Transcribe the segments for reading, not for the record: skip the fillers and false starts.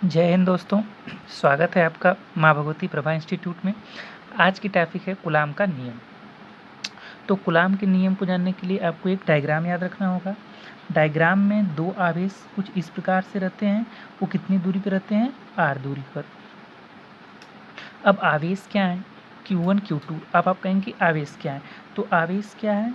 जय हिंद दोस्तों, स्वागत है आपका माँ भगवती प्रभा इंस्टीट्यूट में। आज की टॉपिक है कूलाम का नियम। तो कूलाम के नियम को जानने के लिए आपको एक डायग्राम याद रखना होगा। डायग्राम में दो आवेश कुछ इस प्रकार से रहते हैं। वो कितनी दूरी पर रहते हैं? r दूरी पर। अब आवेश क्या है? Q1 Q2। अब आप कहेंगे आवेश क्या है, तो आवेश क्या है?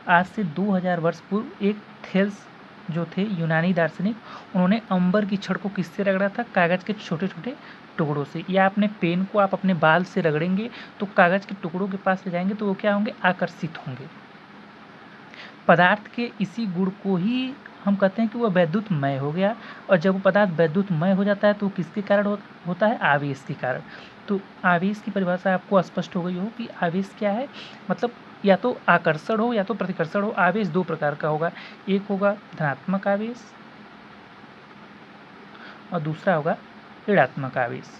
आज से 2000 वर्ष पूर्व एक थेल्स जो थे यूनानी दार्शनिक, उन्होंने अंबर की छड़ को किससे रगड़ा था? कागज के छोटे छोटे टुकड़ों से। या अपने पेन को आप अपने बाल से रगड़ेंगे तो कागज के टुकड़ों के पास ले जाएंगे तो वो क्या होंगे? आकर्षित होंगे। पदार्थ के इसी गुण को ही हम कहते हैं कि वह वैद्युतमय हो गया। और जब वो पदार्थ वैद्युतमय हो जाता है तो किसके कारण होता है? आवेश के कारण। तो आवेश की परिभाषा आपको स्पष्ट हो गई हो कि आवेश क्या है। मतलब या तो आकर्षण हो या तो प्रतिकर्षण हो। आवेश दो प्रकार का होगा, एक होगा धनात्मक आवेश और दूसरा होगा ऋणात्मक आवेश।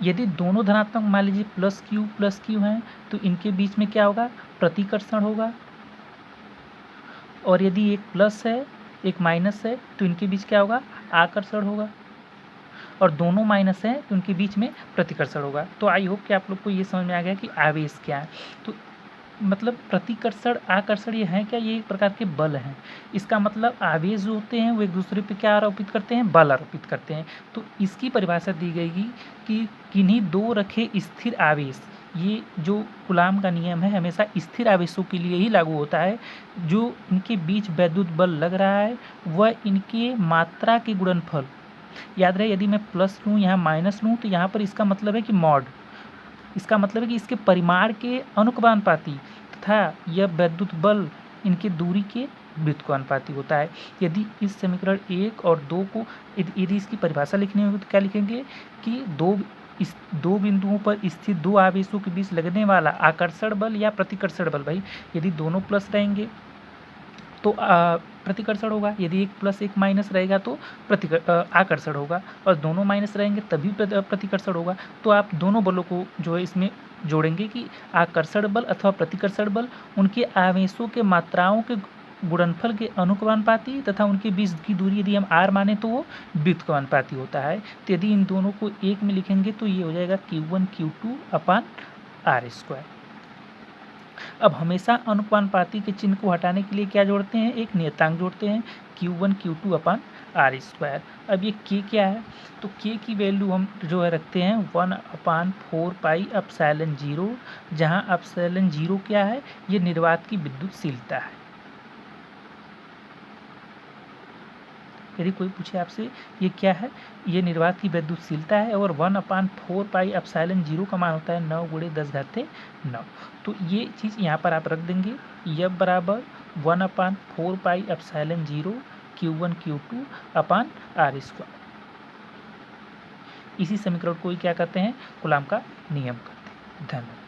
यदि दोनों धनात्मक मान लीजिए प्लस क्यू हैं तो इनके बीच में क्या होगा? प्रतिकर्षण होगा। और यदि एक प्लस है एक माइनस है तो इनके बीच क्या होगा? आकर्षण होगा। और दोनों माइनस हैं तो उनके बीच में प्रतिकर्षण होगा। तो आई होप कि आप लोग को ये समझ में आ गया कि आवेश क्या है। तो मतलब प्रतिकर्षण आकर्षण ये है क्या? ये एक प्रकार के बल हैं। इसका मतलब आवेश जो होते हैं वो एक दूसरे पे क्या आरोपित करते हैं? बल आरोपित करते हैं। तो इसकी परिभाषा दी गई कि किन्हीं दो रखे स्थिर आवेश, ये जो कूलाम का नियम है हमेशा स्थिर आवेशों के लिए ही लागू होता है। जो इनके बीच वैद्युत बल लग रहा है वह इनके मात्रा के गुणनफल। याद रहे, यदि मैं प्लस लूँ यहाँ माइनस लूँ तो यहाँ पर इसका मतलब है कि मॉड, इसका मतलब है कि इसके परिमाण के अनुपाती तथा यह वैद्युत बल इनके दूरी के व्युत्क्रमानुपाती होता है। यदि इस समीकरण 1 और 2 को यदि इसकी परिभाषा लिखनी होगी तो क्या लिखेंगे कि इस दो बिंदुओं पर स्थित दो आवेशों के बीच लगने वाला आकर्षण बल या प्रतिकर्षण बल। भाई यदि दोनों प्लस रहेंगे तो प्रतिकर्षण होगा, यदि एक प्लस एक माइनस रहेगा तो आकर्षण होगा, और दोनों माइनस रहेंगे तभी प्रतिकर्षण होगा। तो आप दोनों बलों को जो है इसमें जोड़ेंगे कि आकर्षण बल अथवा प्रतिकर्षण बल उनके आवेशों के मात्राओं के गुणनफल के अनुक्रमानुपाती तथा उनके बीच की दूरी यदि हम r माने तो वो व्युत्क्रमानुपाती होता है। तो यदि इन दोनों को एक में लिखेंगे तो ये हो जाएगा Q1 Q2 अपान r²। अब हमेशा अनुपानुपाती के चिन्ह को हटाने के लिए क्या जोड़ते हैं? एक नियतांक जोड़ते हैं, Q1 Q2 अपान r²। अब ये k क्या है? तो k की वैल्यू हम जो है रखते हैं 1/4 पाई एप्सिलॉन 0, जहाँ एप्सिलॉन 0 क्या है? ये निर्वात की विद्युतशीलता है। यदि कोई पूछे आपसे ये क्या है, ये निर्वात की विद्युतशीलता है। और 1/4 पाई एप्सिलॉन 0 का मान होता है 9 × 10⁹ तो ये चीज़ यहाँ पर आप रख देंगे। F बराबर 1/4 पाई एप्सिलॉन 0 Q1 Q2 अपान r²। इसी समीकरण को ही क्या कहते हैं? कूलाम का नियम कहते हैं। धन्यवाद।